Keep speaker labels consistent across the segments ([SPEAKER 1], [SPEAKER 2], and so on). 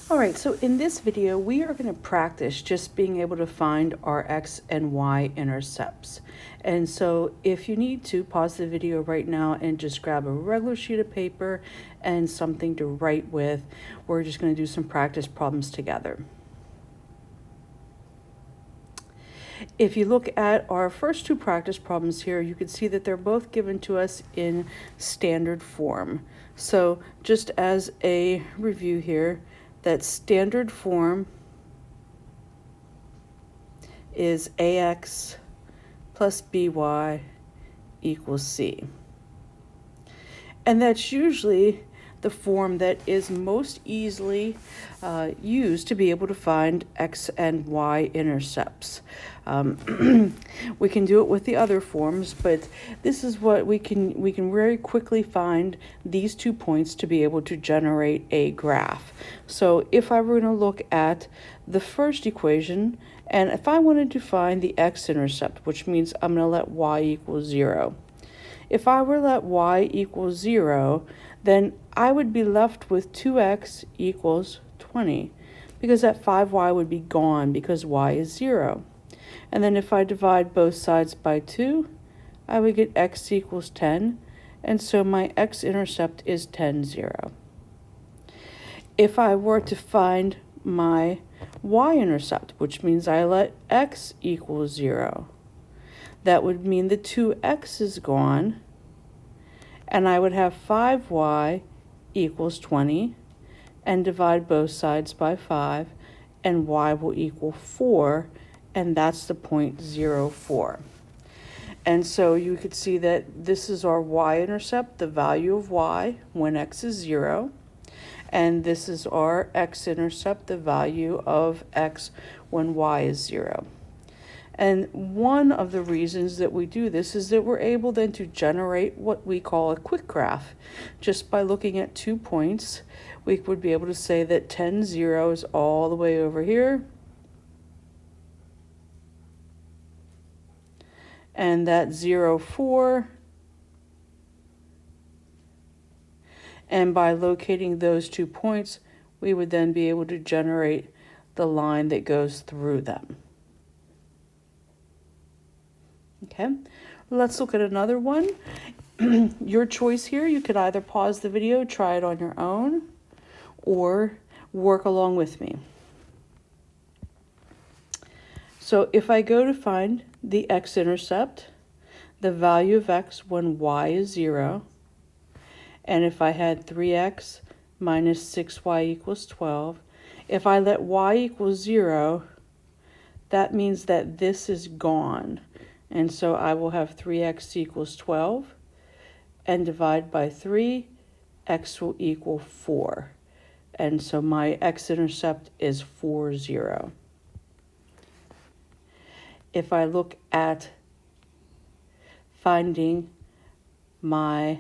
[SPEAKER 1] All right, so in this video, we are going to practice just being able to find our x and y intercepts. And so if you need to, pause the video right now and just grab a regular sheet of paper and something to write with. We're just going to do some practice problems together. If you look at our first two practice problems here, you can see that they're both given to us in standard form. So just as a review here, that standard form is ax plus by equals c. And that's usually the form that is most easily used to be able to find x and y intercepts. We can do it with the other forms, but this is what we can very quickly find these 2 points to be able to generate a graph. So if I were going to look at the first equation, and if I wanted to find the x-intercept, which means I'm going to let y equal 0. If I were to let y equal 0, then I would be left with 2x equals 20, because that 5y would be gone because y is 0. And then if I divide both sides by 2, I would get x equals 10, and so my x-intercept is 10, 0. If I were to find my y-intercept, which means I let x equal 0, that would mean the 2x is gone, and I would have 5y equals 20, and divide both sides by 5, and y will equal 4, and that's the point 0, 4. And so you could see that this is our y-intercept, the value of y when x is 0, and this is our x-intercept, the value of x when y is 0. And one of the reasons that we do this is that we're able then to generate what we call a quick graph. Just by looking at 2 points, we would be able to say that 10, 0 is all the way over here, and that 0, 4, and by locating those 2 points, we would then be able to generate the line that goes through them. Okay, let's look at another one. Your choice here, you could either pause the video, try it on your own, or work along with me. So if I go to find the x-intercept, the value of x when y is 0, and if I had 3x minus 6y equals 12, if I let y equal 0, that means that this is gone. And so I will have 3x equals 12, and divide by 3, x will equal 4. And so my x-intercept is 4, 0. If I look at finding my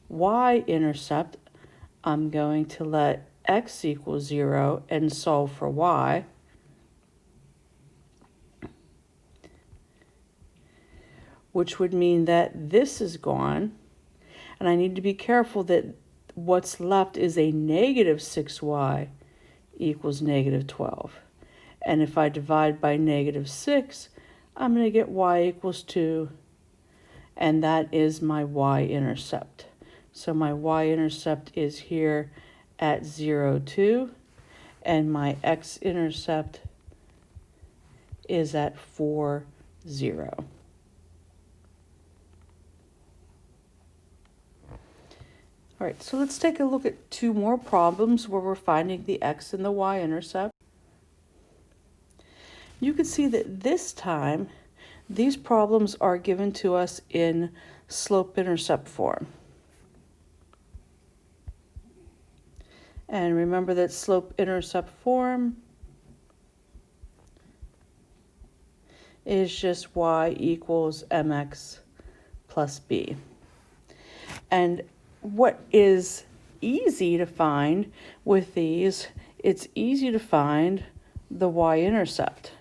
[SPEAKER 1] y-intercept, I'm going to let x equal 0 and solve for y. Which would mean that this is gone, and I need to be careful that what's left is a negative 6y equals negative 12. And if I divide by negative 6, I'm going to get y equals 2, and that is my y-intercept. So my y-intercept is here at 0, 2, and my x-intercept is at 4, 0. All right, so let's take a look at 2 more problems where we're finding the x and the y-intercept. You can see that this time, these problems are given to us in slope-intercept form. And remember that slope-intercept form is just y equals mx plus b. And what is easy to find with these, it's easy to find the y-intercept.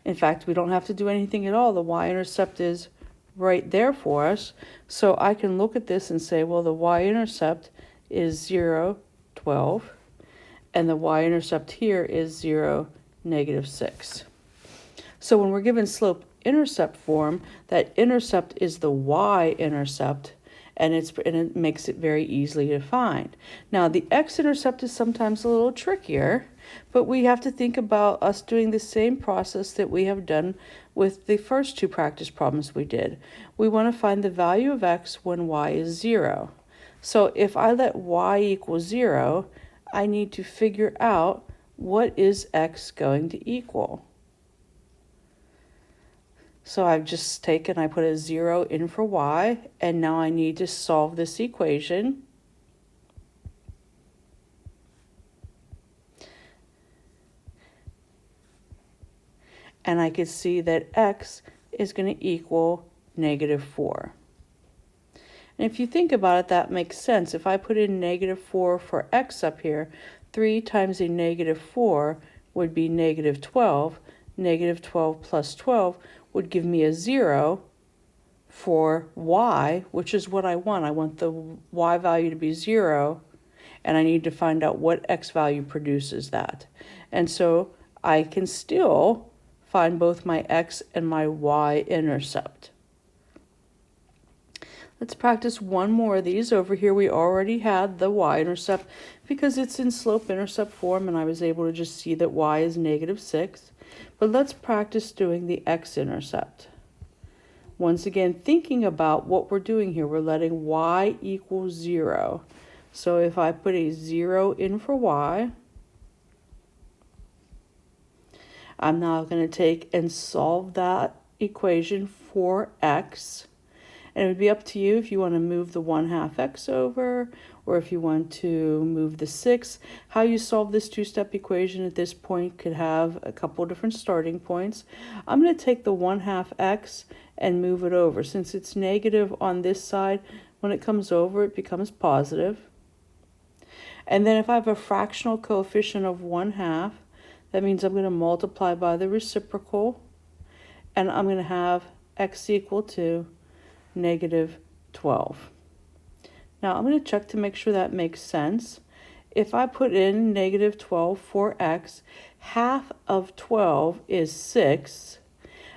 [SPEAKER 1] In fact, we don't have to do anything at all. The y-intercept is right there for us. So I can look at this and say, well, the y-intercept is 0, 12. and the y-intercept here is 0, -6. So when we're given slope-intercept form, that intercept is the y-intercept, and it makes it very easily to find. Now, the x-intercept is sometimes a little trickier, but we have to think about us doing the same process that we have done with the first two practice problems we did. We want to find the value of x when y is 0. So if I let y equal 0, I need to figure out what is x going to equal. So I've just taken, I put a 0 in for y, and now I need to solve this equation. And I can see that x is going to equal -4. And if you think about it, that makes sense. If I put in -4 for x up here, 3 times a -4 would be -12. -12 plus 12 would give me a 0 for y, which is what I want. I want the y value to be 0, and I need to find out what x value produces that. And so I can still find both my x and my y-intercept. Let's practice one more of these. Over here we already had the y-intercept because it's in slope-intercept form, and I was able to just see that y is -6. But let's practice doing the x-intercept. Once again, thinking about what we're doing here, we're letting y equal 0. So if I put a 0 in for y, I'm now going to take and solve that equation for x. And it would be up to you if you want to move the 1/2 x over, or if you want to move the 6. How you solve this two-step equation at this point could have a couple different starting points. I'm going to take the 1/2 x and move it over. Since it's negative on this side, when it comes over, it becomes positive. And then if I have a fractional coefficient of 1/2, that means I'm going to multiply by the reciprocal, and I'm going to have x equal to -12. Now I'm going to check to make sure that makes sense. If I put in -12 for x, half of 12 is 6.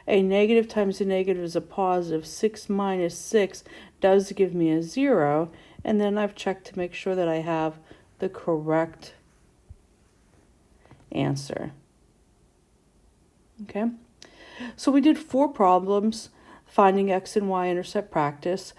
[SPEAKER 1] A negative times a negative is a positive. 6 minus 6 does give me a 0. And then I've checked to make sure that I have the correct answer. Okay, so we did 4 problems finding x and y-intercept practice.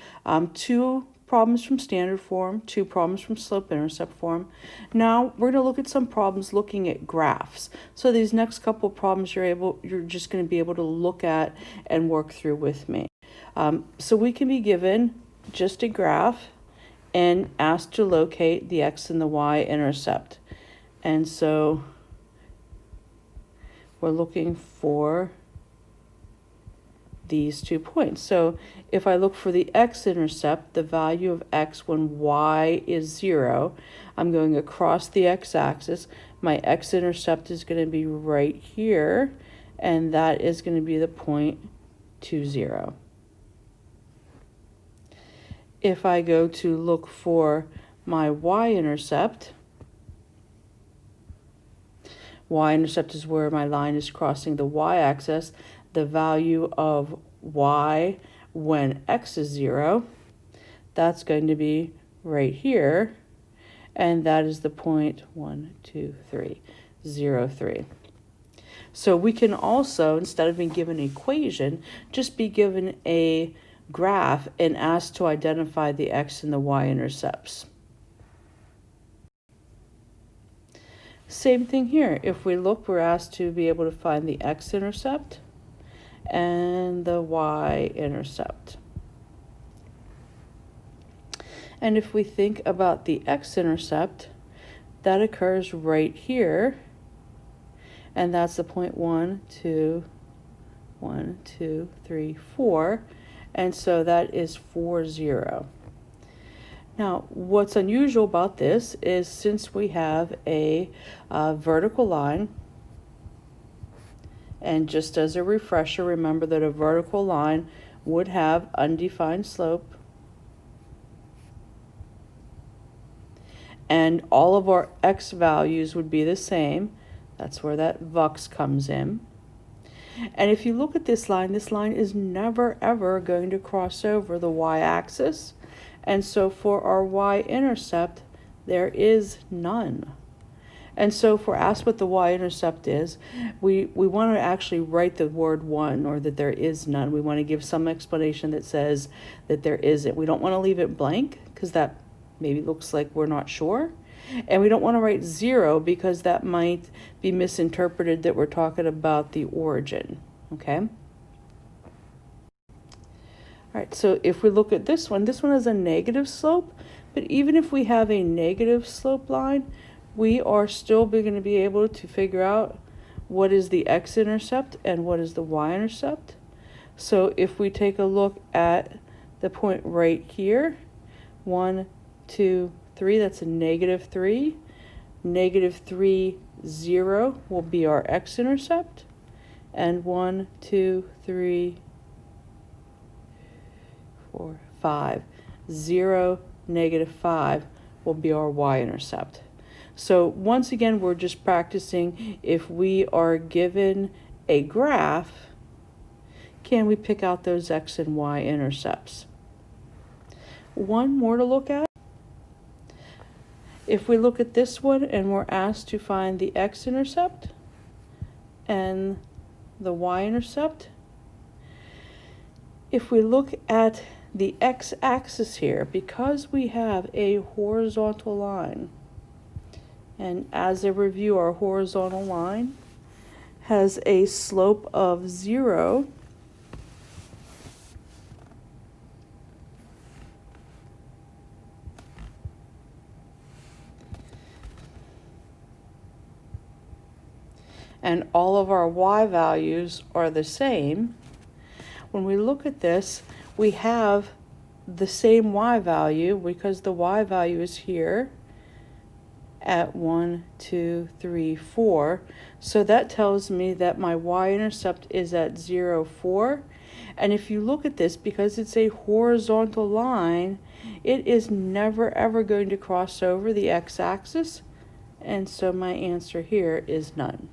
[SPEAKER 1] 2 problems from standard form, 2 problems from slope-intercept form. Now we're going to look at some problems looking at graphs. So these next couple of problems you're just going to be able to look at and work through with me. So we can be given just a graph and asked to locate the x and the y-intercept. And so we're looking for these 2 points. So if I look for the x-intercept, the value of x when y is 0, I'm going across the x-axis. My x-intercept is going to be right here, and that is going to be the point 2, 0. If I go to look for my y-intercept, y-intercept is where my line is crossing the y-axis. The value of y when x is 0, that's going to be right here, and that is the point 1, 2, 3, 0, 3. So we can also, instead of being given an equation, just be given a graph and asked to identify the x and the y-intercepts. Same thing here. If we look, we're asked to be able to find the x-intercept and the y-intercept. And if we think about the x-intercept, that occurs right here, and that's the point 1, 2, 3, 4, and so that is 4, 0. Now, what's unusual about this is since we have a vertical line, and just as a refresher, remember that a vertical line would have undefined slope, and all of our x values would be the same. That's where that vux comes in. And if you look at this line is never ever going to cross over the y-axis. And so for our y-intercept, there is none. And so if we're asked what the y-intercept is, we want to actually write the word 1, or that there is none. We want to give some explanation that says that there isn't. We don't want to leave it blank, because that maybe looks like we're not sure. And we don't want to write 0, because that might be misinterpreted that we're talking about the origin, okay? All right, so if we look at this one has a negative slope, but even if we have a negative slope line, we are still going to be able to figure out what is the x-intercept and what is the y-intercept. So if we take a look at the point right here, 1, 2, 3, that's a -3. -3, 0 will be our x-intercept. And 1, 2, 3, 4, 5, 0, -5 will be our y-intercept. So once again, we're just practicing if we are given a graph, can we pick out those x and y intercepts? One more to look at. If we look at this one and we're asked to find the x-intercept and the y-intercept, if we look at the x-axis here, because we have a horizontal line, and as a review, our horizontal line has a slope of 0, and all of our y values are the same. When we look at this, we have the same y value because the y value is here at 1, 2, 3, 4. So that tells me that my y-intercept is at 0, 4. And if you look at this, because it's a horizontal line, it is never ever going to cross over the x-axis. And so my answer here is none.